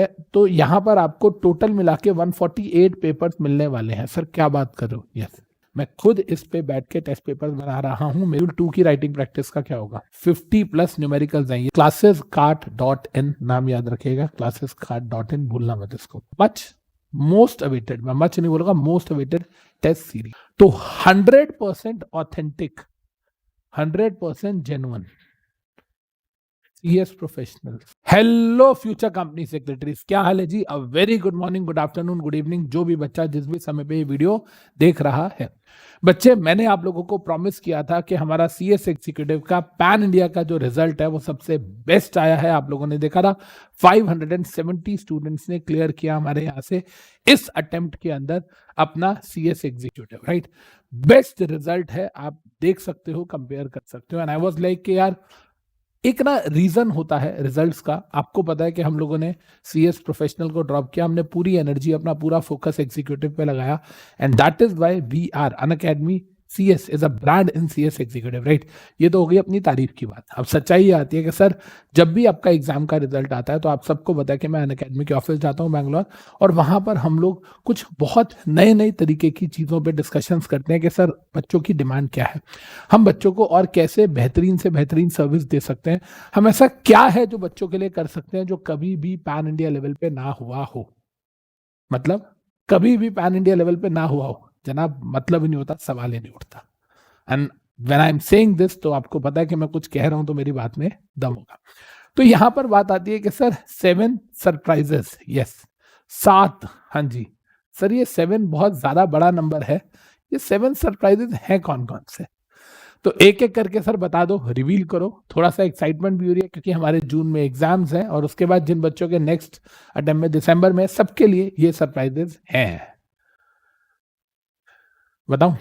तो यहाँ पर आपको टोटल मिला के 148 पेपर्स मिलने वाले हैं। सर क्या बात कर रहे हो? यस, मैं खुद इस पे बैठ के टेस्ट पेपर बना रहा हूँ। मॉड्यूल 2 की राइटिंग प्रैक्टिस का क्या होगा? 50 प्लस न्यूमेरिकल्स हैं। classescart.in नाम याद रखिएगा, classescart.in, भूलना मत इसको। मच मोस्ट अवेटेड, मैं मच नहीं बोलूंगा, मोस्ट अवेटेड टेस्ट सीरीज। तो 100% authentic, 100% genuine CS professional. Hello future company secretaries, क्या हाल है ji? A very good morning, good afternoon, good evening, जो भी बच्चा जिस भी समय पे ये वीडियो देख रहा है। बच्चे, मैंने आप लोगों को प्रॉमिस किया था कि हमारा CS एग्जीक्यूटिव का पैन इंडिया का जो रिजल्ट है वो सबसे बेस्ट आया है। आप लोगों ने देखा था 570 स्टूडेंट्स ने क्लियर किया हमारे यहाँ से इस अटेम्प्ट के अंदर अपना CS executive, right? Best result है, आप देख सकते हो, कंपेयर कर सकते हो। एंड आई वाज लाइक कि यार एक ना रीजन होता है रिजल्ट्स का। आपको पता है कि हम लोगों ने CS प्रोफेशनल को ड्रॉप किया, हमने पूरी एनर्जी, अपना पूरा फोकस एग्जीक्यूटिव पे लगाया, and that is why we are Unacademy CS is a brand in CS executive, right? ये तो हो गई अपनी तारीफ की बात। अब सच्चाई ये आती है कि सर जब भी आपका एग्जाम का रिजल्ट आता है तो आप सबको पता है कि मैं अनअकैडमी के ऑफिस जाता हूँ बैंगलोर, और वहां पर हम लोग कुछ बहुत नए नए तरीके की चीज़ों पे डिस्कशंस करते हैं कि सर बच्चों की डिमांड क्या है, हम बच्चों को और कैसे बेहतरीन से बेहतरीन सर्विस दे सकते हैं, हम ऐसा क्या है जो बच्चों के लिए कर सकते हैं जो कभी भी पैन इंडिया लेवल पे ना हुआ हो। मतलब कभी भी पैन इंडिया लेवल पे ना हुआ हो जनाब, मतलब ही नहीं होता, सवाल ही नहीं उठता। And when I am saying this, तो आपको पता है कि मैं कुछ कह रहा हूं तो मेरी बात में दम होगा। तो यहां पर बात आती है कि सर 7 सरप्राइजेस, यस 7, हाँ जी सर, ये 7 बहुत ज्यादा बड़ा नंबर है। ये 7 सरप्राइजेस हैं कौन कौन से? तो एक एक करके सर बता दो, रिवील करो। थोड़ा सा एक्साइटमेंट भी हो रही है क्योंकि हमारे जून में एग्जाम्स हैं, और उसके बाद जिन बच्चों के नेक्स्ट अटेम्प्ट में दिसंबर में, सबके लिए ये सरप्राइजेस हैं। बताऊं?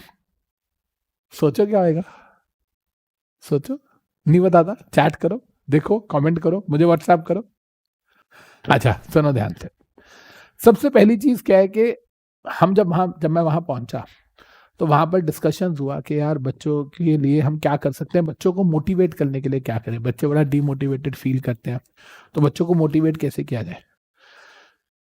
सोचो क्या होएगा, सोचो। नहीं बताता, चैट करो, देखो, कमेंट करो, मुझे व्हाट्सएप करो। अच्छा सुनो ध्यान से। सबसे पहली चीज क्या है कि हम जब मैं वहां पहुंचा तो वहां पर डिस्कशन हुआ कि यार बच्चों के लिए हम क्या कर सकते हैं, बच्चों को मोटिवेट करने के लिए क्या करें। बच्चे बड़ा डीमोटिवेटेड फील करते हैं, तो बच्चों को मोटिवेट कैसे किया जाए।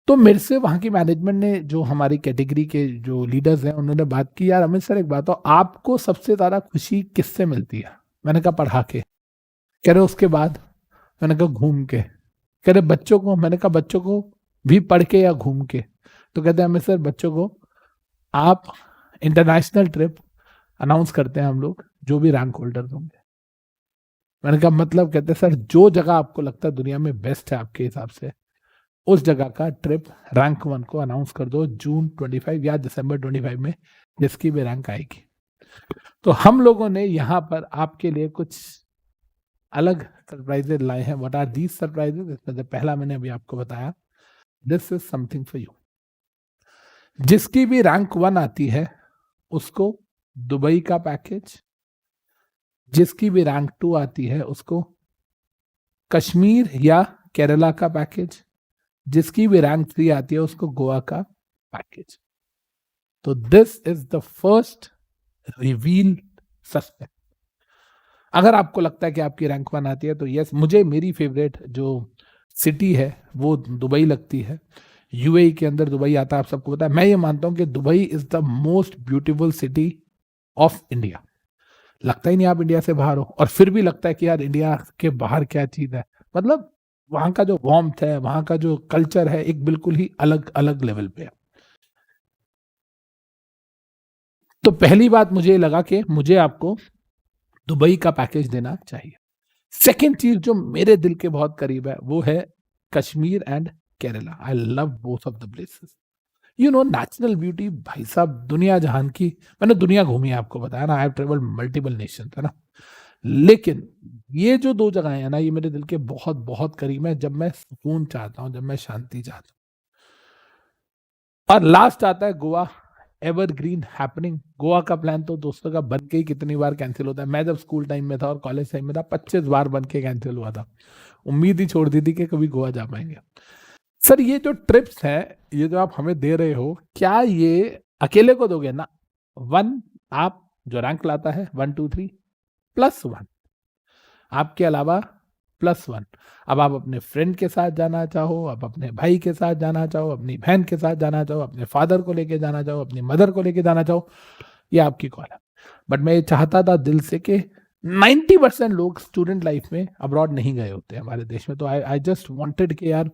तो मेरे से वहां की मैनेजमेंट ने, जो हमारी कैटेगरी के जो लीडर्स हैं, उन्होंने बात की, यार अमित सर एक बात हो, आपको सबसे ज्यादा खुशी किससे मिलती है? मैंने कहा पढ़ा के। कह रहे उसके बाद? मैंने कहा घूम के। कह रहे बच्चों को? मैंने कहा बच्चों को भी पढ़ के या घूम के? तो कहते हैं अमित सर बच्चों को आप इंटरनेशनल ट्रिप अनाउंस करते हैं हम लोग, जो भी रैंक होल्डर होंगे। मैंने कहा मतलब? कहते सर जो जगह आपको लगता है दुनिया में बेस्ट है आपके हिसाब से, उस जगह का ट्रिप रैंक 1 को अनाउंस कर दो जून 25 या दिसंबर 25 में, जिसकी भी रैंक आएगी। तो हम लोगों ने यहाँ पर आपके लिए कुछ अलग सरप्राइजेस लाए हैं। What are these surprises? इसमें से पहला मैंने अभी आपको बताया, this is something for you. जिसकी भी रैंक 1 आती है उसको दुबई का पैकेज, जिसकी भी रैंक 2 आती है उसको कश्मीर या केरला का पैकेज, जिसकी भी रैंक 3 आती है उसको गोवा का पैकेज। तो this is the first reveal suspect. अगर आपको लगता है कि आपकी रैंक 1 आती है तो यस, मुझे मेरी फेवरेट जो सिटी है वो दुबई लगती है। यूएई के अंदर दुबई आता है, आप सबको पता है। मैं ये मानता हूं कि Dubai is the most beautiful city of India. लगता ही नहीं आप इंडिया से बाहर हो, और फिर भी लगता है कि यार इंडिया के बाहर क्या चीज है। मतलब वहां का जो वार्मथ है, वहां का जो कल्चर है, एक बिल्कुल ही अलग अलग लेवल पे है। तो पहली बात मुझे लगा कि मुझे आपको दुबई का पैकेज देना चाहिए। सेकेंड चीज जो मेरे दिल के बहुत करीब है वो है Kashmir and Kerala. I love both of the places. You know natural beauty, भाई साहब दुनिया जहान की। मैंने दुनिया घूमी है, आपको बताया ना, I have travelled multiple nation, है ना। लेकिन ये जो 2 जगहें हैं ना, ये मेरे दिल के बहुत बहुत करीब है। जब मैं सुकून चाहता हूँ, जब मैं शांति चाहता हूँ। और लास्ट आता है गोवा, एवरग्रीन हैपनिंग। गोवा का प्लान तो दोस्तों का बन के ही कितनी बार कैंसिल होता है। मैं जब स्कूल टाइम में था और कॉलेज टाइम में था, 25 बार बन के कैंसिल हुआ था। उम्मीद ही छोड़ दी थी कि कभी गोवा जा पाएंगे। सर ये जो ट्रिप्स है, ये जो आप हमें दे रहे हो, क्या ये अकेले को दोगे ना? 1 आप जो रैंक लाता है 1 2 3 +1, आपके अलावा +1। अब आप अपने फ्रेंड के साथ जाना चाहो, आप अपने भाई के साथ जाना चाहो, अपनी बहन के साथ जाना चाहो, अपने फादर को लेके जाना चाहो, अपनी मदर को लेके जाना चाहो, ये आपकी कॉल है। बट मैं ये चाहता था दिल से कि 90% लोग स्टूडेंट लाइफ में अब्रॉड नहीं गए होते हमारे देश में। तो आई जस्ट वांटेड कि यार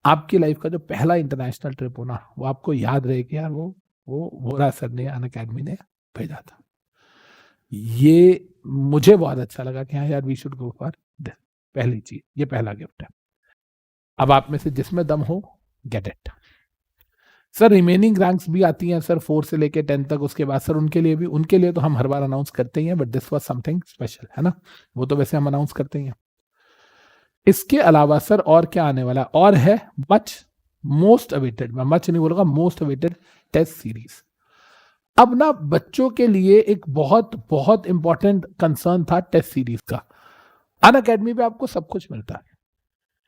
आपकी लाइफ का जो पहला इंटरनेशनल ट्रिप हो ना, वो आपको याद रहे कि यार वो वोरा सर ने, अनअकैडमी ने भेजा था। ये मुझे बहुत अच्छा लगा कि हाँ यार we should go for this. पहली चीज, ये पहला गिफ्ट है। अब आप में से जिसमें दम हो, get it. Sir remaining ranks भी आती हैं सर 4 से लेके 10 तक, उसके बाद सर उनके लिए तो हम हर बार अनाउंस करते ही हैं, but this was something special, है ना। वो तो वैसे हम अनाउंस करते ही हैं। इसके अलावा सर और क्या आने वाला और है, मच मोस्ट अवेटेड, मैं मच नहीं बोलूंगा, मोस्ट अवेटेड टेस्ट सीरीज। अब ना बच्चों के लिए एक बहुत बहुत इंपॉर्टेंट कंसर्न था टेस्ट सीरीज का। अनअकैडमी पे आपको सब कुछ मिलता है,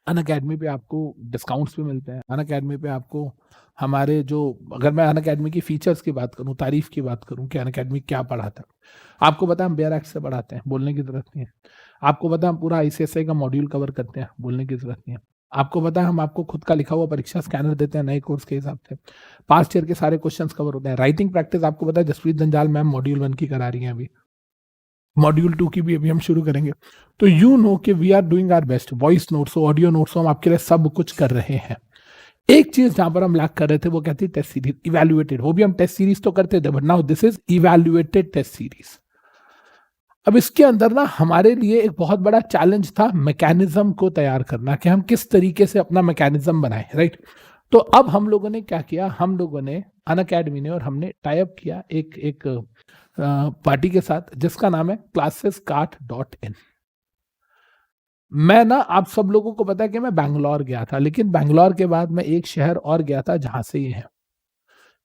अनअकैडमी पे आपको डिस्काउंट्स भी मिलते हैं, अनअकैडमी पे आपको हमारे जो, अगर मैं अनअकैडमी की फीचर्स की बात करूं, तारीफ की बात करूं कि अनअकैडमी क्या पढ़ाता है, आपको पता है हम बेयर एक्ट से पढ़ाते हैं, बोलने की जरूरत नहीं है। आपको पता है हम पूरा ICSI का मॉड्यूल कवर करते हैं, बोलने की जरूरत नहीं है। आपको पता है हम आपको खुद का लिखा हुआ परीक्षा स्कैनर देते हैं नए कोर्स के हिसाब से, पास्ट ईयर के सारे क्वेश्चंस कवर होते हैं। राइटिंग प्रैक्टिस आपको पता है जसप्रीत जंजाल मैम मॉड्यूल 1 की करा रही हैं, अभी मॉड्यूल 2 की भी अभी हम शुरू करेंगे। तो यू नो कि we are doing our best, voice notes हो, ऑडियो नोट्स हो, हम आपके लिए सब कुछ कर रहे हैं। एक चीज जहां पर हम लैक कर रहे थे वो कहती टेस्ट सीरीज इवैल्यूएटेड, वो भी हम टेस्ट सीरीज तो करते थे, but now this is evaluated test series. अब इसके अंदर ना हमारे लिए एक बहुत बड़ा चैलेंज था मैकेनिज्म को तैयार करना, कि हम किस तरीके से अपना मैकेनिज्म बनाए, राइट। तो अब हम लोगों ने क्या किया, हम लोगों ने अनअकैडमी ने और हमने टाई अप किया एक पार्टी के साथ जिसका नाम है classescart.in। मैं ना, आप सब लोगों को पता है कि मैं बैंगलोर गया था, लेकिन बैंगलोर के बाद मैं एक शहर और गया था जहां से ये है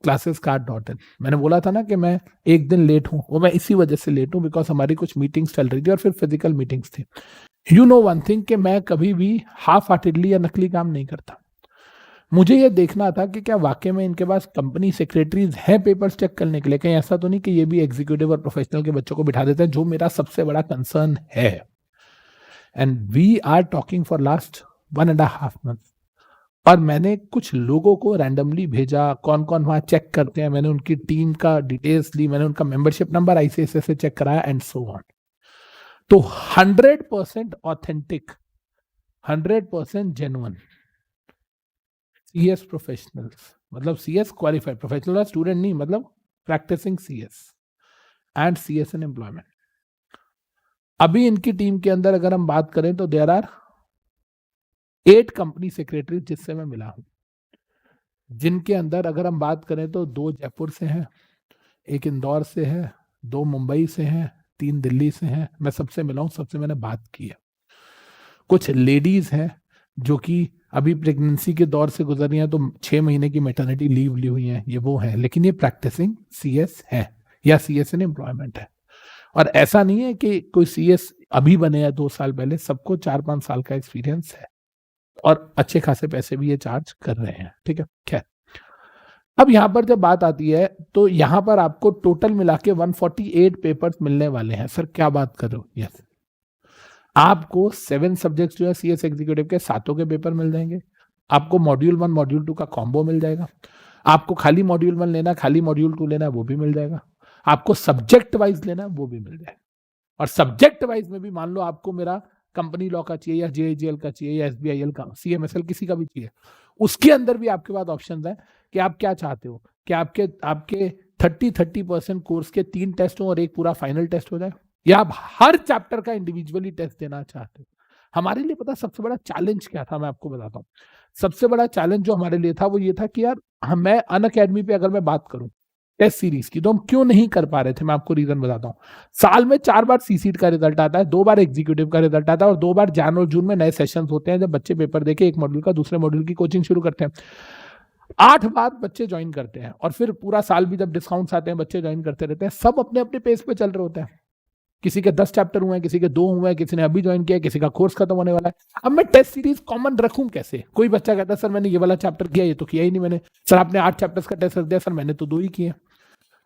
classescart.in। मैंने बोला था ना कि मैं एक दिन लेट हूं, वो मैं इसी वजह से लेट हूं बिकॉज हमारी कुछ मीटिंग्स चल रही थी और फिर फिजिकल मीटिंग्स थी। यू नो वन थिंग कि मैं कभी भी हाफ हार्टेडली या नकली काम नहीं करता। मुझे ये देखना था कि क्या वाकई में इनके पास कंपनी सेक्रेटरीज हैं पेपर्स चेक करने के लिए, कहीं ऐसा तो नहीं कि ये भी एग्जीक्यूटिव और प्रोफेशनल के बच्चों को बिठा देते हैं, जो मेरा सबसे बड़ा कंसर्न है। And we are talking for last 1.5 months। और मैंने कुछ लोगों को रैंडमली भेजा, कौन कौन वहां चेक करते हैं, मैंने उनकी टीम का डिटेल्स ली, मैंने उनका मेंबरशिप नंबर ICSI से चेक कराया एंड सो ऑन। तो 100% ऑथेंटिक, 100% जेन्युइन CS प्रोफेशनल्स, मतलब CS क्वालिफाइड प्रोफेशनल, स्टूडेंट नहीं, मतलब practising CS and CS in employment. अभी इनकी टीम के अंदर अगर हम बात करें तो देयर आर 8 कंपनी सेक्रेटरी जिससे मैं मिला हूं, जिनके अंदर अगर हम बात करें तो 2 जयपुर से हैं, 1 इंदौर से है, 2 मुंबई से हैं, 3 दिल्ली से हैं। मैं सबसे मिला हूं, सबसे मैंने बात की है। कुछ लेडीज हैं जो कि अभी प्रेगनेंसी के दौर से गुजर रही हैं, तो 6 महीने की मैटरनिटी लीव ली हुई हैं, ये वो है, लेकिन ये प्रैक्टिसिंग CS है या CS इन एम्प्लॉयमेंट है। और ऐसा नहीं है कि कोई CS अभी बने हैं 2 साल पहले, सबको 4-5 साल का एक्सपीरियंस है और अच्छे खासे पैसे भी ये चार्ज कर रहे हैं, ठीक है। खैर, अब यहां पर जब बात आती है तो यहां पर आपको टोटल मिला के 148 पेपर्स मिलने वाले हैं। सर क्या बात कर रहे हो? यस, आपको 7 सब्जेक्ट्स जो है CS एग्जीक्यूटिव के 7 के पेपर मिल जाएंगे। आपको मॉड्यूल 1 मॉड्यूल 2 का कॉम्बो मिल जाएगा। आपको खाली मॉड्यूल 1 लेना, खाली मॉड्यूल 2 लेना, वो भी मिल जाएगा। आपको सब्जेक्ट वाइज लेना, वो भी मिल जाएगा। और सब्जेक्ट वाइज में भी मान लो आपको मेरा कंपनी लॉ का चाहिए या JIGL का चाहिए या SBIL का, CMSL किसी का भी चाहिए, उसके अंदर भी आपके पास ऑप्शंस है कि आप क्या चाहते हो कि आपके 30% कोर्स के 3 टेस्ट हो और 1 पूरा फाइनल टेस्ट हो जाए, या आप हर चैप्टर का इंडिविजुअली टेस्ट देना चाहते हो। हमारे लिए पता सबसे बड़ा चैलेंज क्या था, मैं आपको बताता हूँ। सबसे बड़ा चैलेंज जो हमारे लिए था वो ये था कि यार मैं अनअकैडमी पे अगर मैं बात करूं टेस्ट सीरीज की, तो हम क्यों नहीं कर पा रहे थे। मैं आपको रीजन बताता हूँ। साल में 4 बार CCT का रिजल्ट आता है, 2 बार एग्जीक्यूटिव का रिजल्ट आता है और 2 बार जनवरी और जून में नए सेशन होते हैं जब बच्चे पेपर देके एक मॉड्यूल का दूसरे मॉड्यूल की कोचिंग शुरू करते हैं। 8 बार बच्चे ज्वाइन करते हैं और फिर पूरा साल भी जब डिस्काउंट्स आते हैं बच्चे ज्वाइन करते रहते हैं। सब अपने अपने पेस पे चल रहे होते हैं। किसी के 10 चैप्टर हुए हैं, किसी के 2 हुए हैं, किसी ने अभी ज्वाइन किया, किसी का कोर्स खत्म होने वाला है। अब मैं टेस्ट सीरीज कॉमन रखूं कैसे? कोई बच्चा कहता है सर मैंने ये वाला चैप्टर किया, ये तो किया ही नहीं मैंने। सर आपने 8 चैप्टर्स का टेस्ट रख दिया, सर मैंने तो 2 ही किए।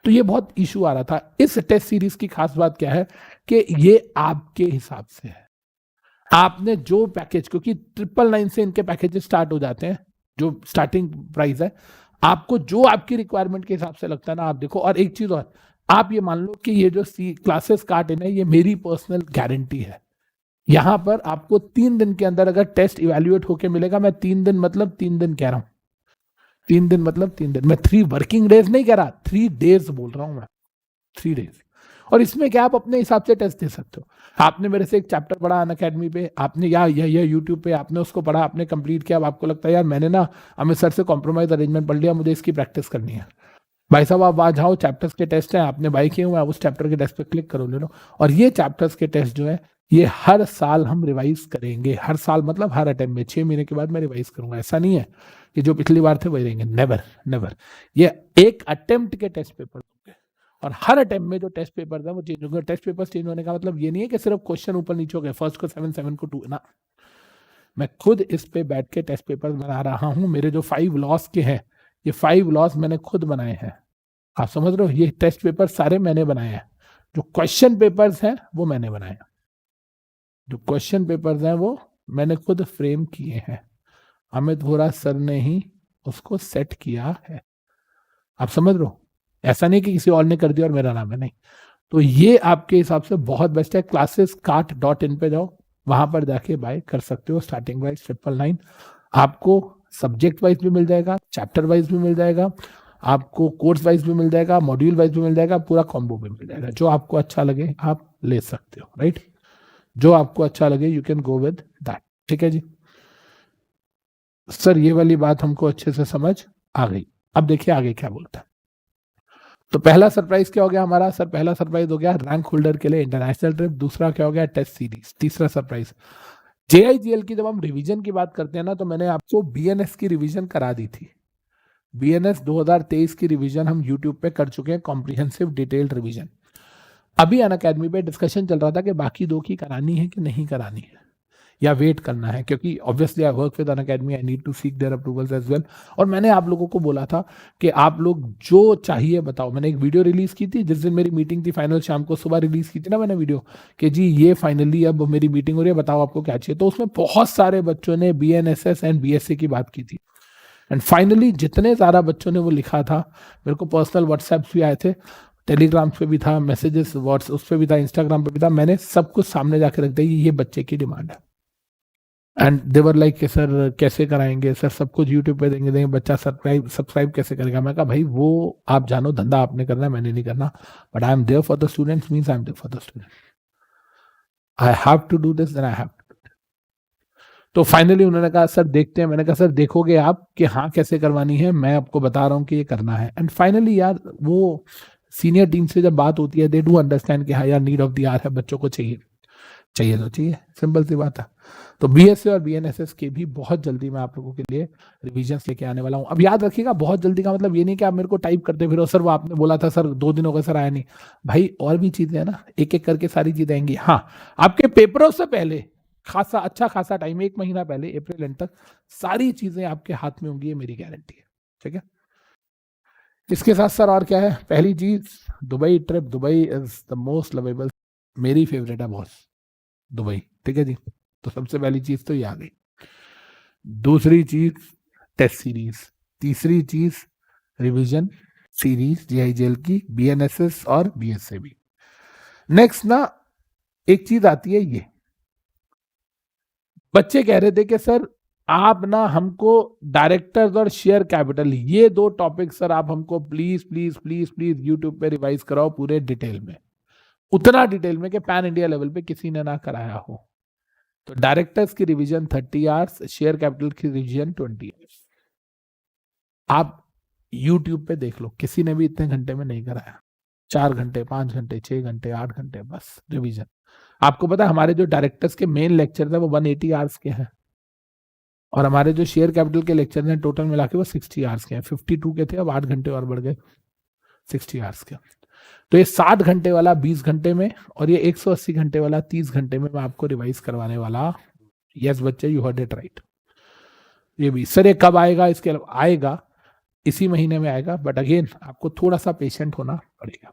तो ये बहुत इशू आ रहा था। इस टेस्ट सीरीज की खास बात क्या है कि ये आपके हिसाब से है। आपने जो पैकेज, क्योंकि 999 से इनके पैकेजेस स्टार्ट हो जाते हैं, जो स्टार्टिंग प्राइस है, आपको जो आपकी रिक्वायरमेंट के हिसाब से लगता है ना आप देखो। और एक चीज और, आप ये मान लो कि ये जो क्लासेस काट है ये मेरी पर्सनल गारंटी है। यहां पर आपको 3 दिन के अंदर अगर टेस्ट इवेल्युएट होके मिलेगा, मैं 3 दिन मतलब 3 दिन कह रहा हूं, 3 दिन मतलब 3 दिन, मैं 3 वर्किंग डेज नहीं कह रहा, 3 डेज बोल रहा हूं मैं, 3 डेज। और इसमें क्या आप अपने हिसाब से टेस्ट दे सकते हो। आपने मेरे से एक चैप्टर पढ़ा अनअकैडमी पे, आपने या यूट्यूब पे आपने उसको पढ़ा, आपने कंप्लीट किया, अब आपको लगता है यार मैंने ना अमित सर से कॉम्प्रोमाइज अरेंजमेंट पढ़ लिया, मुझे इसकी प्रैक्टिस करनी है। भाई साहब आप वहां जाओ, चैप्टर्स के टेस्ट हैं, आपने बाई किए हुए, आप उस चैप्टर के टेस्ट पे क्लिक करो, ले लो। और ये चैप्टर्स के टेस्ट जो है ये हर साल हम रिवाइज करेंगे, हर साल मतलब हर अटेम्प्ट में 6 महीने के बाद मैं रिवाइज करूंगा। ऐसा नहीं है कि जो पिछली बार थे वही रहेंगे, नेवर नेवर। ये एक अटेम्प्ट के टेस्ट पेपर होंगे और हर अटेम्प्ट में जो टेस्ट पेपर था वो चेंज होंगे। टेस्ट पेपर चेंज होने का मतलब ये नहीं है कि सिर्फ क्वेश्चन ऊपर नीचे हो गए, फर्स्ट को 7, 7 को 2 ना। मैं खुद इस पे बैठ के टेस्ट पेपर बना रहा हूं। मेरे जो 5 लॉस के हैं, ये 5 लॉस मैंने खुद बनाए हैं। आप समझ रहे हो, ये टेस्ट पेपर सारे मैंने बनाए हैं। जो क्वेश्चन पेपर्स हैं वो मैंने बनाए, जो क्वेश्चन पेपर्स हैं वो मैंने खुद फ्रेम किए हैं। अमित वोरा सर ने ही उसको सेट किया है। आप समझ रहे हो, ऐसा नहीं कि किसी और ने कर दिया और मेरा नाम है, नहीं। तो ये आपके हिसाब से बहुत बेस्ट है। classes.in पे जाओ, वहां पर जाके बाय कर सकते हो। स्टार्टिंग प्राइस 999, आपको सब्जेक्ट वाइज भी मिल जाएगा, चैप्टर वाइज भी मिल जाएगा, आपको कोर्स वाइज भी मिल जाएगा, मॉड्यूल वाइज भी मिल जाएगा, पूरा कॉम्बो भी मिल जाएगा। जो आपको अच्छा लगे आप ले सकते हो, राइट। जो आपको अच्छा लगे you can go with that, ठीक है जी। सर ये वाली बात हमको अच्छे से समझ आ गई। अब देखिए आगे क्या बोलता है। तो पहला सरप्राइज क्या हो गया हमारा सर? पहला सरप्राइज हो गया रैंक होल्डर के लिए इंटरनेशनल ट्रिप। दूसरा क्या हो गया? Test series. तीसरा सरप्राइज JIGL की जब हम रिवीजन की बात करते हैं ना, तो मैंने आपको BNS की रिवीजन करा दी थी। BNS 2023 की रिवीजन हम यूट्यूब पे कर चुके हैं, कॉम्प्रिहेंसिव डिटेल्ड रिवीजन। अभी अनअकैडमी पे डिस्कशन चल रहा था कि बाकी 2 की करानी है कि नहीं करानी है, या वेट करना है, क्योंकि obviously I work with Unacademy, I need to seek their approvals as well. और मैंने आप लोगों को बोला था कि आप लोग जो चाहिए बताओ। मैंने एक वीडियो रिलीज की थी जिस दिन मेरी मीटिंग थी फाइनल, शाम को सुबह रिलीज की थी ना मैंने वीडियो, कि जी ये फाइनली अब मेरी मीटिंग हो रही है, बताओ आपको क्या चाहिए। तो उसमें बहुत सारे बच्चों ने BNSS एंड BSA की बात की थी। एंड फाइनली जितने ज़्यादा बच्चों ने वो लिखा था, मेरे को पर्सनल व्हाट्सएप भी आए थे, टेलीग्राम पे भी था, मैसेजेस व्हाट्सएप उस पर भी था, इंस्टाग्राम पे भी था। मैंने सब कुछ सामने जाके रख दिया, ये बच्चे की डिमांड है। एंड देवर लाइक कि सर कैसे कराएंगे सर, सब कुछ यूट्यूब पे देंगे, बच्चा सब्सक्राइब कैसे करेगा? मैं कहा भाई वो आप जानो, धंधा आपने करना है, मैंने नहीं करना। But I am there for the students, means I am there for the students. I have to do this, then I have to. तो फाइनली उन्होंने कहा सर देखते हैं। मैंने कहा सर देखोगे आप कि हाँ कैसे करवानी है, मैं आपको बता रहा हूँ कि ये करना है। एंड फाइनली यार वो सीनियर टीम से जब बात होती है, दे डू अंडरस्टैंड कि हाँ यार नीड ऑफ द आवर है, बच्चों को चाहिए तो चाहिए, सिंपल सी बात है। तो BSA और BNSS के भी बहुत जल्दी मैं आप लोगों के लिए रिवीजन लेके आने वाला हूं। अब याद रखिएगा, बहुत जल्दी का मतलब ये नहीं कि आप मेरे को टाइप करते फिर सर वो आपने बोला था सर 2 दिन हो गए सर आया नहीं। भाई और भी चीजें हैं ना, एक एक करके सारी चीजें आएंगी। हाँ, आपके पेपरों से पहले अच्छा खासा टाइम, 1 महीना पहले, अप्रैल एंड तक सारी चीजें आपके हाथ में होंगी, ये मेरी गारंटी है, ठीक है। इसके साथ सर और क्या है? पहली चीज Dubai trip. Dubai is the most lovable, मेरी फेवरेट है बॉस दुबई, ठीक है जी। तो सबसे पहली चीज तो ये आ गई। दूसरी चीज टेस्ट सीरीज। तीसरी चीज रिवीजन सीरीज JIGL की, BNSS और BSA भी। नेक्स्ट ना एक चीज आती है, ये बच्चे कह रहे थे कि सर आप ना हमको डायरेक्टर्स और शेयर कैपिटल, ये 2 टॉपिक सर आप हमको please please please please YouTube पे रिवाइज कराओ पूरे डिटेल में, उतना डिटेल में कि पैन इंडिया लेवल पे किसी ने ना कराया हो। तो डायरेक्टर्स की रिवीजन 30 आवर्स, शेयर कैपिटल की रिवीजन 20 आवर्स। आप YouTube पे देख लो, किसी ने भी इतने घंटे में नहीं कराया। 4 घंटे, 5 घंटे, 6 घंटे, 8 घंटे बस रिवीजन। आपको पता है हमारे जो डायरेक्टर्स के मेन लेक्चर थे वो 180 आवर्स के हैं, और हमारे जो शेयर कैपिटल के लेक्चर हैं टोटल मिला के वो 60 आवर्स के हैं। 52 के थे, अब 8 घंटे और बढ़ गए 60 आवर्स के। तो ये 60 घंटे वाला 20 घंटे में, और ये 180 घंटे वाला 30 घंटे में मैं आपको रिवाइज करवाने वाला। यस बच्चे, यू हर्ड इट राइट। ये भी सर ये कब आएगा? इसके आएगा, इसी महीने में आएगा, बट अगेन आपको थोड़ा सा पेशेंट होना पड़ेगा।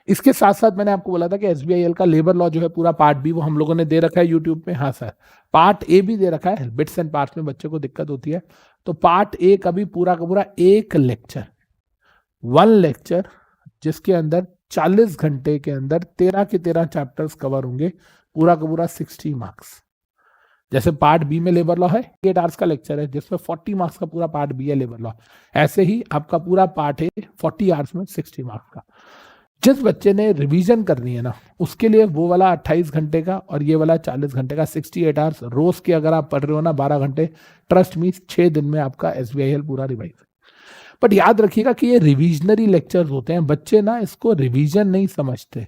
इसके साथ साथ मैंने आपको बोला था कि एसबीआईएल का लेबर लॉ जो है पूरा पार्ट बी वो हम लोगों ने दे रखा है यूट्यूब पे। हाँ सर, पार्ट ए भी दे रखा है, बिट्स एंड पार्ट्स में बच्चों को दिक्कत होती है, तो पार्ट ए का भी पूरा का पूरा एक लेक्चर, 1 लेक्चर, जिसके अंदर 40 घंटे के अंदर 13 के 13 चैप्टर्स कवर होंगे, पूरा का पूरा 60 मार्क्स। जैसे पार्ट बी में लेबर लॉ है 8 आवर्स का लेक्चर है जिसमें 40 मार्क्स का पूरा पार्ट बी है लेबर लॉ, ऐसे ही आपका पूरा पार्ट है 40 आवर्स में 60 मार्क्स का। जिस बच्चे ने रिवीजन करनी है ना, उसके लिए वो वाला 28 घंटे का और ये वाला 40 घंटे का 68 आवर्स रोज के अगर आप पढ़ रहे हो ना 12 घंटे, ट्रस्ट मी 6 दिन में आपका एसबीआईएल पूरा रिवाइज। बट याद रखिएगा कि ये रिविजनरी लेक्चर्स होते हैं, बच्चे ना इसको रिवीजन नहीं समझते।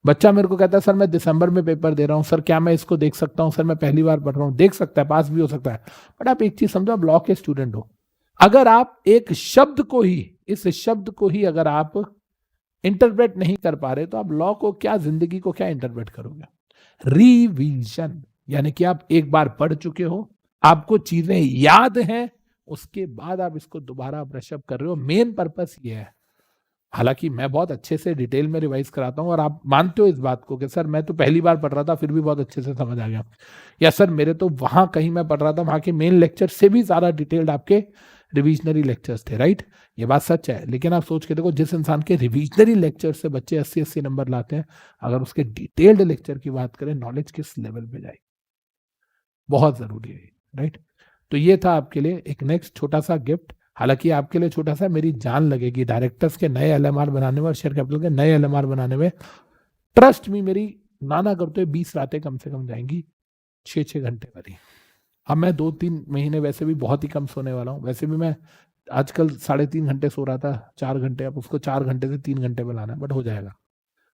बच्चा मेरे को कहता है सर मैं दिसंबर में पेपर दे रहा हूँ, सर क्या मैं इसको देख सकता हूँ, सर मैं पहली बार पढ़ रहा हूँ, देख सकता है, पास भी हो सकता है। बट आप एक चीज समझो, आप लॉ के स्टूडेंट हो, अगर आप एक शब्द को ही, इस शब्द को ही अगर आप इंटरप्रेट नहीं कर पा रहे तो आप लॉ को क्या, जिंदगी को क्या इंटरप्रेट करोगे? रिवीजन यानी कि आप एक बार पढ़ चुके हो, आपको चीजें याद हैं, उसके बाद आप इसको दोबारा ब्रशअप कर रहे हो। मेन पर्पस ये है। हालांकि मैं बहुत अच्छे से डिटेल में रिवाइज कराता हूं और आप मानते हो इस बात को कि सर मैं तो पहली बार पढ़ रहा था फिर भी बहुत अच्छे से समझ आ गया, या सर मेरे तो वहां कहीं मैं पढ़ रहा था वहां के मेन लेक्चर से भी ज्यादा डिटेल्ड आपके रिविजनरी लेक्चर्स थे, राइट? ये बात सच है। लेकिन आप सोच के देखो, जिस इंसान के रिविजनरी लेक्चर से बच्चे 80-80 नंबर लाते हैं, अगर उसके डिटेल्ड लेक्चर की बात करें, नॉलेज किस लेवल पे जाएगी? बहुत जरूरी है, राइट? तो ये था आपके लिए एक नेक्स्ट छोटा सा गिफ्ट। हालांकि आपके लिए छोटा सा, मेरी जान लगेगी डायरेक्टर्स के नए एलएमआर बनाने में और शेयर कैपिटल के नए एलएमआर बनाने में। ट्रस्ट मी, मेरी नाना करते 20 रातें कम से कम जाएंगी, 6-6 घंटे वाली। अब मैं 2-3 महीने वैसे भी बहुत ही कम सोने वाला हूँ। वैसे भी मैं आजकल 3.5 घंटे सो रहा था, 4 घंटे, अब उसको 4 घंटे से 3 घंटे में लाना है, बट हो जाएगा,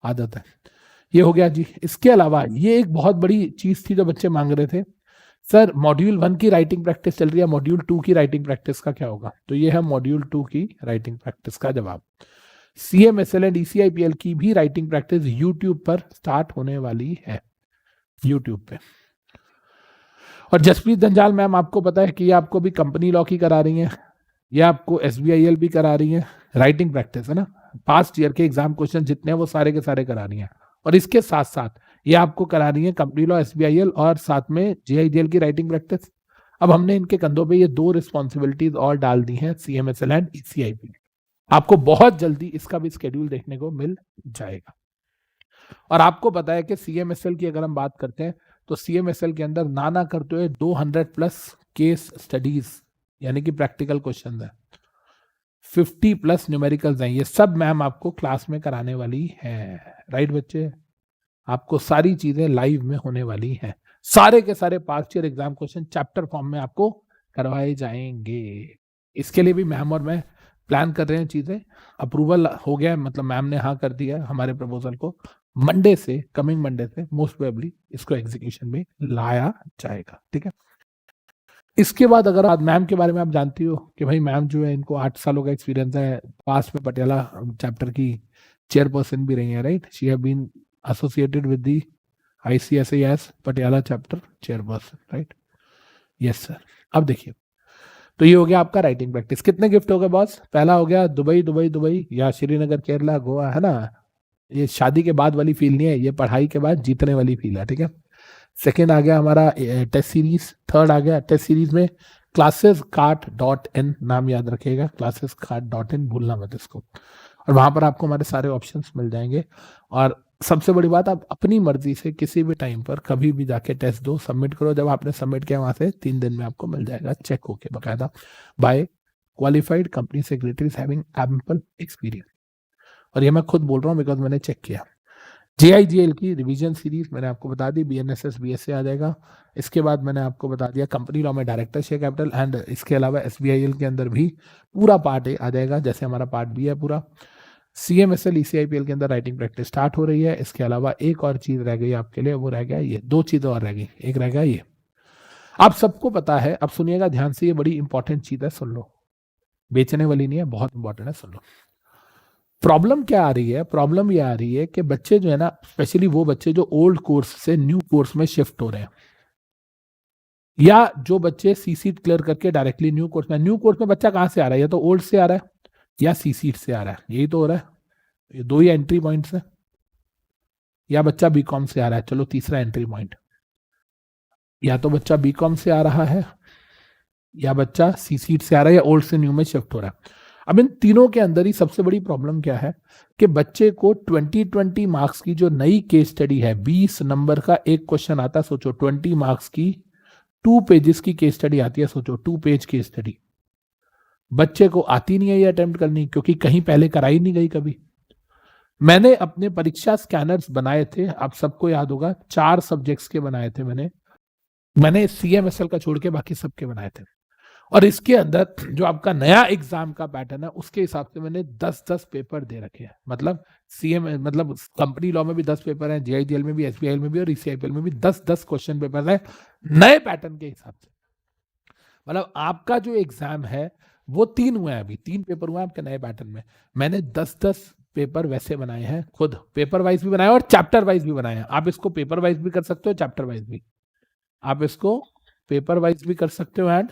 आदत है। ये हो गया जी। इसके अलावा ये एक बहुत बड़ी चीज थी जो बच्चे मांग रहे थे, सर मॉड्यूल 1 की राइटिंग प्रैक्टिस चल रही है, मॉड्यूल 2 की राइटिंग प्रैक्टिस का क्या होगा? तो ये है मॉड्यूल 2 की राइटिंग प्रैक्टिस का जवाब। सीएमएसएल एंड ईसीआईपीएल की भी राइटिंग प्रैक्टिस यूट्यूब पर स्टार्ट होने वाली है, यूट्यूब पे। और जसप्रीत जंजाल मैम, आपको पता है कि ये आपको भी कंपनी लॉ की करा रही है, ये आपको एसबीआईएल भी करा रही है, राइटिंग प्रैक्टिस है ना, पास्ट ईयर के एग्जाम क्वेश्चन जितने हैं वो सारे के सारे करा रही हैं। और इसके साथ साथ ये आपको करा रही है कंपनी लॉ, एसबीआईएल और साथ में जेआईडीएल की राइटिंग प्रैक्टिस। अब हमने इनके कंधों पे ये 2 रिस्पॉन्सिबिलिटीज और डाल दी हैं, सीएमएसएल एंड ईसीआईपी। आपको बहुत जल्दी इसका भी स्केड्यूल देखने को मिल जाएगा। और आपको पता है कि सीएमएसएल की अगर हम बात करते हैं तो सीएमएसएल के अंदर नाना करते हुए 200+ केस स्टडीज यानी कि प्रैक्टिकल क्वेश्चन है, 50+ न्यूमेरिकल्स हैं, ये सब मैम आपको क्लास में कराने वाली है, राइट बच्चे? आपको सारी चीजें लाइव में होने वाली हैं, सारे के सारे past year exam question chapter form में आपको करवाए जाएंगे। इसके लिए भी मैम और मैं प्लान कर रहे हैं चीजें, अप्रूवल हो गया है, मतलब मैम ने हाँ कर दिया है हमारे प्रपोजल को। मंडे से, कमिंग मंडे से मोस्ट प्रोबेबली इसको एग्जीक्यूशन में लाया जाएगा, ठीक है? इसके बाद अगर आज मैम के बारे में आप जानती हो कि भाई मैम जो है इनको 8 सालों का एक्सपीरियंस है, पास में पटियाला चैप्टर की चेयरपर्सन भी रही है, right? She have been associated with the ICSI Patiala chapter chairperson, right? Yes sir. अब देखिए, तो ये हो गया आपका राइटिंग प्रैक्टिस। कितने गिफ्ट हो गए बॉस? पहला हो गया दुबई दुबई दुबई या श्रीनगर केरला गोवा, है ना? ये शादी के बाद वाली फील नहीं है, ये पढ़ाई के बाद जीतने वाली फील है, ठीक है? सेकेंड आ गया हमारा टेस्ट सीरीज। थर्ड आ गया टेस्ट सीरीज में classeskaart.in, नाम याद रखिएगा, classeskaart.in, भूलना मत इसको। और वहां पर आपको हमारे सारे ऑप्शंस मिल जाएंगे। और सबसे बड़ी बात, आप अपनी मर्जी से किसी भी टाइम पर कभी भी जाके टेस्ट दो, सबमिट करो। जब आपने सबमिट किया वहां से 3 दिन में आपको मिल जाएगा चेक होके बकायदा, bye qualified company secretaries having ample experience. और ये मैं खुद बोल रहा हूँ बिकॉज मैंने चेक किया। JIGL की रिवीजन सीरीज मैंने आपको बता दी, BNSS BSA आ जाएगा। इसके बाद मैंने आपको बता दिया कंपनी लॉ में डायरेक्टर शेयर कैपिटल, एंड इसके अलावा SBIL के अंदर भी पूरा पार्ट आ जाएगा, जैसे हमारा पार्ट बी है पूरा। CMSL ECIPL के अंदर राइटिंग प्रैक्टिस स्टार्ट हो रही है। इसके अलावा एक और चीज रह गई आपके लिए, वो रह गया ये, 2 चीजें और रह गई, एक रह गया ये। आप सबको पता है, अब सुनिएगा ध्यान से, ये बड़ी इंपॉर्टेंट चीज है, सुन लो, बेचने वाली नहीं है, बहुत इंपॉर्टेंट है, सुन लो। प्रॉब्लम क्या आ रही है? प्रॉब्लम ये आ रही है कि बच्चे जो है ना, स्पेशली वो बच्चे जो ओल्ड कोर्स से न्यू कोर्स में शिफ्ट हो रहे हैं, या जो बच्चे सीसीट क्लियर करके डायरेक्टली न्यू कोर्स में बच्चा कहां से आ रहा है? या तो ओल्ड से आ रहा है या सीसीट से आ रहा है, यही तो हो रहा है। ये 2 ही एंट्री पॉइंट्स है, या बच्चा बीकॉम से आ रहा है, चलो तीसरा एंट्री पॉइंट, या तो बच्चा बीकॉम से आ रहा है, या बच्चा सी सीट से आ रहा है, या ओल्ड से न्यू में शिफ्ट हो रहा है। अब इन तीनों के अंदर ही सबसे बड़ी प्रॉब्लम क्या है कि बच्चे को 20 मार्क्स की जो नई केस स्टडी है, 20 नंबर का एक क्वेश्चन आता है, सोचो 20 मार्क्स की 2 पेजेस की केस स्टडी आती है, सोचो 2 पेज केस स्टडी, बच्चे को आती नहीं है ये अटेम्प्ट करनी, क्योंकि कहीं पहले कराई नहीं गई कभी। मैंने अपने परीक्षा स्कैनर्स बनाए थे, आप सबको याद होगा, 4 सब्जेक्ट्स के बनाए थे मैंने CMSL का छोड़ के बाकी सबके बनाए थे। और इसके अंदर जो आपका नया एग्जाम का पैटर्न है उसके हिसाब से मैंने 10-10 पेपर दे रखे हैं। मतलब मतलब कंपनी लॉ में भी 10 पेपर हैं, JIGL में भी, SBIL में भी और ECIPL में भी 10-10 क्वेश्चन पेपर है नए पैटर्न के हिसाब से। मतलब आपका जो एग्जाम है वो 3 हुए हैं, अभी 3 पेपर हुए हैं आपके नए पैटर्न में। मैंने 10-10 पेपर वैसे बनाए हैं, खुद पेपर वाइज भी बनाए और चैप्टर वाइज भी बनाए हैं। आप इसको पेपर वाइज भी कर सकते हो, चैप्टर वाइज भी, आप इसको पेपर वाइज भी कर सकते हो एंड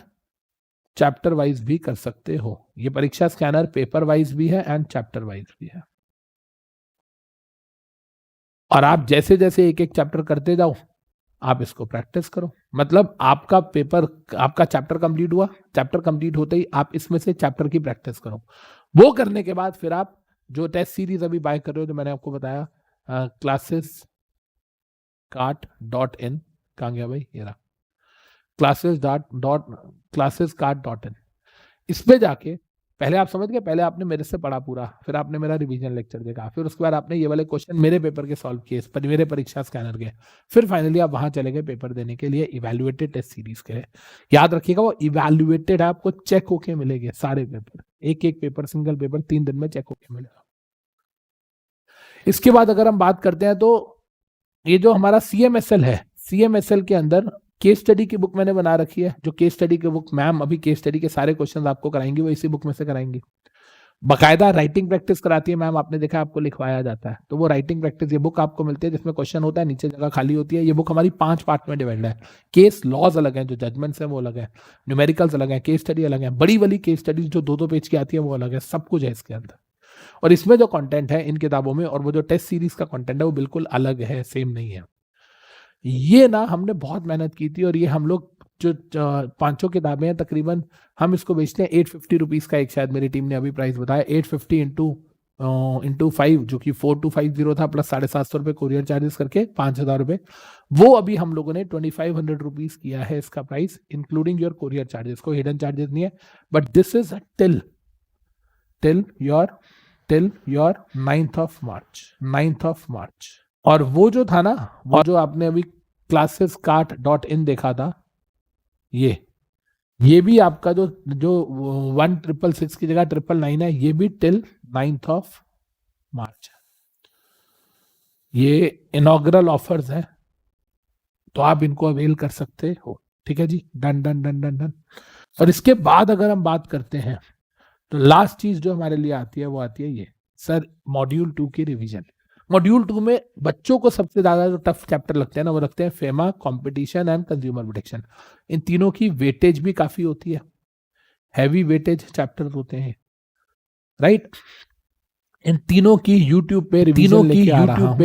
चैप्टर वाइज भी कर सकते हो। ये परीक्षा स्कैनर पेपर वाइज भी है एंड चैप्टर वाइज भी है। और आप जैसे जैसे एक एक चैप्टर करते जाओ, आप इसको प्रैक्टिस करो। मतलब आपका पेपर, आपका चैप्टर कंप्लीट हुआ, चैप्टर कंप्लीट होते ही आप इसमें से चैप्टर की प्रैक्टिस करो। वो करने के बाद फिर आप जो टेस्ट सीरीज अभी बाय कर रहे हो, जो मैंने आपको बताया, ClassesCart.in, कहाँ गया भाई, ये रहा, ClassesCart.in, इस पे जाके पहले आप समझ गए, पहले आपने मेरे से पढ़ा पूरा, फिर आपने मेरा रिवीजन लेक्चर देखा, फिर उसके बाद आपने ये वाले क्वेश्चन मेरे पेपर के सॉल्व किए, मेरे परीक्षा स्कैनर के, फिर फाइनली आप वहां चले गए पेपर देने के लिए इवैल्यूएटेड टेस्ट सीरीज के लिए। याद रखिएगा वो इवैल्यूएटेड, आपको चेक होके मिलेंगे सारे पेपर, एक एक पेपर, सिंगल पेपर 3 दिन में चेक होके मिलेगा। इसके बाद अगर हम बात करते हैं तो ये जो हमारा CMSL है, CMSL के अंदर केस स्टडी की बुक मैंने बना रखी है। जो केस स्टडी की बुक मैम अभी केस स्टडी के सारे क्वेश्चन आपको कराएंगे वो इसी बुक में से कराएंगी। बाकायदा राइटिंग प्रैक्टिस कराती है मैम, आपने देखा आपको लिखवाया जाता है, तो वो राइटिंग प्रैक्टिस ये बुक आपको मिलती है जिसमें क्वेश्चन होता है, नीचे जगह खाली होती है। ये बुक हमारी 5 पार्ट में डिवाइड है। केस लॉज अलग है, जो जजमेंट्स है वो अलग है, न्यूमेरिकल्स अलग है, केस स्टडी अलग है, बड़ी वाली केस स्टडी जो 2-2 पेज की आती है वो अलग है, सब कुछ है इसके अंदर। और इसमें जो कंटेंट है इन किताबों में और वो जो टेस्ट सीरीज का कंटेंट है वो बिल्कुल अलग है, सेम नहीं है। ये ना हमने बहुत मेहनत की थी, और ये हम लोग जो 5 किताबें हैं तकरीबन, हम इसको बेचते हैं 850 रुपीज का एक, शायद मेरी टीम ने अभी प्राइस बताया, 850 इंटू 5, जो कि 4250 था, प्लस 750 रुपये कोरियर चार्जेस करके 5000 रुपये। वो अभी हम लोगों ने 2500 रुपीज किया है इसका price, including your courier charges, कोई हिडन चार्जेस नहीं है। But this is till your 9th of March. और वो जो था ना, वो जो आपने अभी ClassesCart.in देखा था, ये भी आपका जो 1666 की जगह 999 है, ये भी टिल 9th ऑफ मार्च है। ये इनॉग्रल ऑफर्स है, तो आप इनको अवेल कर सकते हो। ठीक है जी, done done done done done. और इसके बाद अगर हम बात करते हैं तो लास्ट चीज जो हमारे लिए आती है वो आती है ये, सर मॉड्यूल 2 की रिवीजन। मॉड्यूल 2 में बच्चों को सबसे ज्यादा जो टफ चैप्टर लगते हैं ना, वो रखते हैं FEMA, competition and consumer protection. इन तीनों की वेटेज भी काफी होती है, हैवी वेटेज चैप्टर होते हैं, राइट। इन तीनों की यूट्यूब पे रिवीजन लेके आ रहा हूं,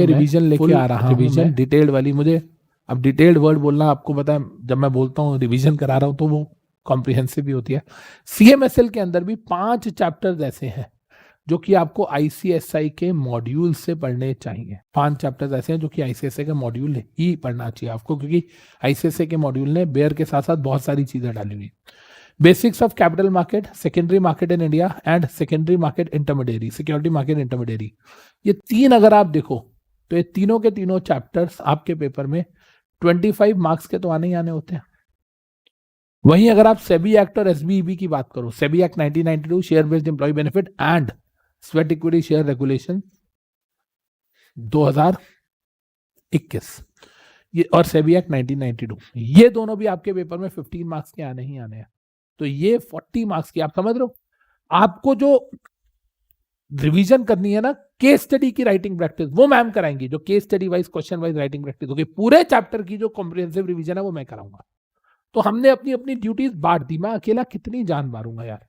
रिवीजन डिटेल्ड वाली। मुझे अब डिटेल्ड वर्ड बोलना आपको पता है, जब मैं बोलता हूँ रिवीजन करा रहा हूं तो वो कॉम्प्रिहेंसिव भी होती है। CMSL के अंदर भी 5 चैप्टर्स ऐसे हैं जो कि आपको ICSI के मॉड्यूल से पढ़ने चाहिए। 5 चैप्टर्स ऐसे हैं जो कि ICSI का मॉड्यूल ही पढ़ना चाहिए आपको, क्योंकि ICSI के मॉड्यूल ने बेयर के साथ साथ बहुत सारी चीजें डाली हुई। Basics of capital market, secondary market in India and secondary market intermediary, security market intermediary, ये 3 अगर आप देखो तो ये तीनों के तीनों चैप्टर्स आपके पेपर में 25 मार्क्स के तो आने ही आने होते हैं। वहीं अगर आप सेबी एक्ट और SBEB की बात करो, SEBI act 1992 share based employ benefit and sweat equity share regulation 2021, ये और सेबी एक्ट 1992, ये दोनों भी आपके पेपर में 15 मार्क्स के आने ही आने हैं। तो ये 40 मार्क्स की, आप समझ रहे हो, आपको जो रिवीजन करनी है ना, केस स्टडी की राइटिंग प्रैक्टिस वो मैम कराएंगी, जो case study wise question wise writing practice होगी। पूरे चैप्टर की जो कॉम्प्रिहेंसिव रिवीजन है वो मैं कराऊंगा। तो हमने अपनी अपनी ड्यूटीज बांट दी, मैं अकेला कितनी जान मारूंगा यार।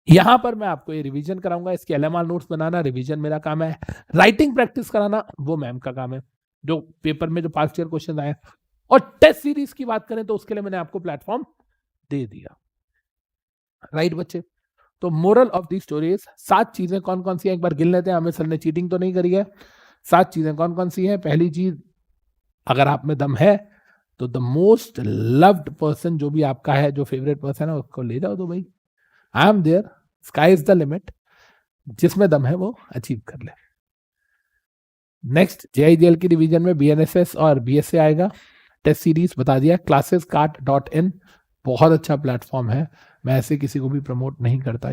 यहां पर मैं आपको ये रिवीजन कराऊंगा, इसके एलएमआर नोट्स बनाना रिवीजन मेरा काम है, राइटिंग प्रैक्टिस कराना वो मैम का काम है, जो पेपर में जो पास्ट ईयर क्वेश्चन आए। और टेस्ट सीरीज की बात करें तो उसके लिए मैंने आपको प्लेटफॉर्म दे दिया, राइट बच्चे। तो moral of the story is 7 चीजें कौन कौन सी है एक बार गिन लेते हैं। हमें सर ने चीटिंग तो नहीं करी है। 7 चीजें कौन कौन सी है। पहली चीज, अगर आप में दम है तो द मोस्ट लव्ड पर्सन जो भी आपका है, जो फेवरेट पर्सन है, उसको ले जाओ। तो भाई I am there, sky is the limit, जिसमें दम है वो अचीव कर ले। नेक्स्ट, जेआईजेएल की डिवीजन में बीएनएसएस और बीएसए आएगा। टेस्ट सीरीज बता दिया, classescart.in बहुत अच्छा प्लेटफॉर्म है। मैं ऐसे किसी को भी प्रमोट नहीं करता,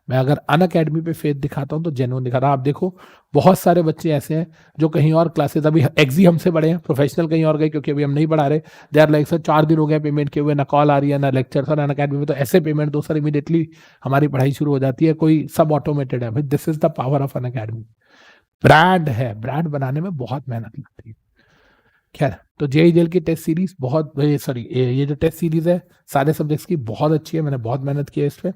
मैं अगर अन अकेडमी पे फेथ दिखाता हूँ तो जेन्युइन दिखा रहा। आप देखो बहुत सारे बच्चे ऐसे हैं जो कहीं और क्लासेस, अभी एक्जी हमसे बड़े हैं, प्रोफेशनल कहीं और गए क्योंकि अभी हम नहीं पढ़ा रहे। दे आर लाइक सर 4 दिन हो गए पेमेंट किए हुए, ना कॉल आ रही है ना लेक्चर। सर अन अकेडमी में तो ऐसे पेमेंट दो सर, इमीडिएटली हमारी पढ़ाई शुरू हो जाती है, कोई सब ऑटोमेटेड है। भाई this is the power of an academy. Brand है, ब्रांड बनाने में बहुत मेहनत लगती है। खैर, तो जेईजेल की टेस्ट सीरीज बहुत, सॉरी ये जो टेस्ट सीरीज है सारे सब्जेक्ट्स की बहुत अच्छी है, मैंने बहुत मेहनत की है इस पर।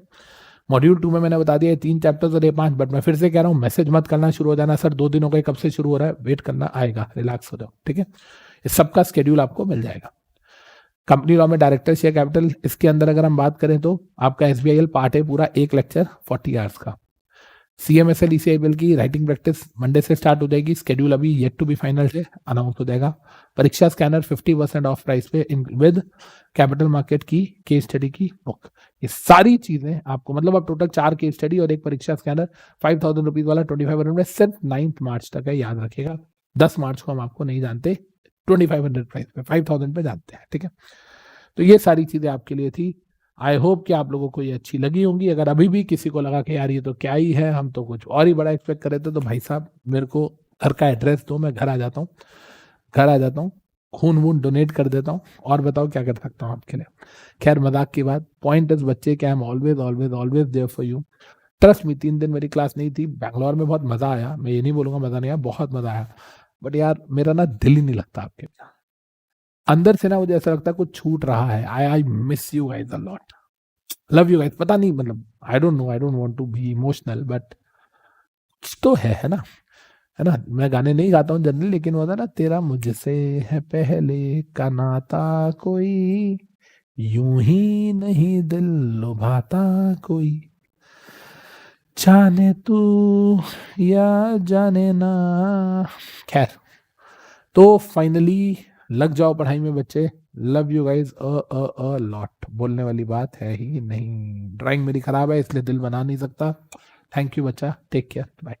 मॉड्यूल 2 में मैंने बता दिया 3 चैप्टर्स और ये 5, बट मैं फिर से कह रहा हूँ मैसेज मत करना शुरू हो जाना, सर 2 दिन हो गए कब से शुरू हो रहा है, वेट करना, आएगा, रिलैक्स हो जाओ, ठीक है। इस सबका स्केड्यूल आपको मिल जाएगा। कंपनी लॉ में डायरेक्टर शेयर कैपिटल, इसके अंदर अगर हम बात करें तो आपका एसबीआईएल पार्ट है पूरा, एक लेक्चर 40 आवर्स का। सीएमएसएल ईसीआईएल की राइटिंग प्रैक्टिस मंडे से स्टार्ट हो जाएगी, स्केड्यूल अभी येट टू बी फाइनल से अनाउंस हो जाएगा। परीक्षा स्कैनर 50% ऑफ प्राइस पे विद कैपिटल मार्केट की केस स्टडी की बुक। ये सारी चीजें आपको, मतलब अब टोटल 4 केस स्टडी और एक परीक्षा स्कैनर 5000 रुपीज वाला 2500 में सिर्फ 9 मार्च तक है, याद रखिएगा। 10 मार्च को हम आपको नहीं जानते 2500 प्राइस पे, 5000 पे जानते हैं, ठीक है। तो ये सारी चीजें आपके लिए थी। आई होप कि आप लोगों को ये अच्छी लगी होंगी। अगर अभी भी किसी को लगा कि यार ये तो क्या ही है, हम तो कुछ और ही बड़ा एक्सपेक्ट कर रहे थे, तो भाई साहब मेरे को घर का एड्रेस दो, मैं घर आ जाता हूँ, खून वून डोनेट कर देता हूँ, और बताओ क्या कर सकता हूँ आपके लिए। खैर मजाक की बात, पॉइंट इज बच्चे कि I am always always always there for you. Trust me, 3 दिन मेरी क्लास नहीं थी, बैंगलोर में बहुत मजा आया, मैं ये नहीं बोलूंगा मजा नहीं आया, बहुत मजा आया, बट यार मेरा ना दिल ही नहीं लगता आपके बिना। अंदर से ना मुझे ऐसा लगता है कुछ छूट रहा है। I miss you guys a lot, love you guys. पता नहीं, मतलब I don't know, I don't want to be emotional, but कुछ तो है ना। मैं गाने नहीं गाता हूँ जनरली, लेकिन वो था ना, तेरा मुझसे है पहले का नाता कोई, यूं ही नहीं दिल लुभाता कोई, जाने तू या जाने ना। खैर, तो फाइनली लग जाओ पढ़ाई में बच्चे। Love you guys a lot, बोलने वाली बात है ही नहीं। ड्राइंग मेरी खराब है इसलिए दिल बना नहीं सकता। थैंक यू बच्चा, टेक केयर, बाय।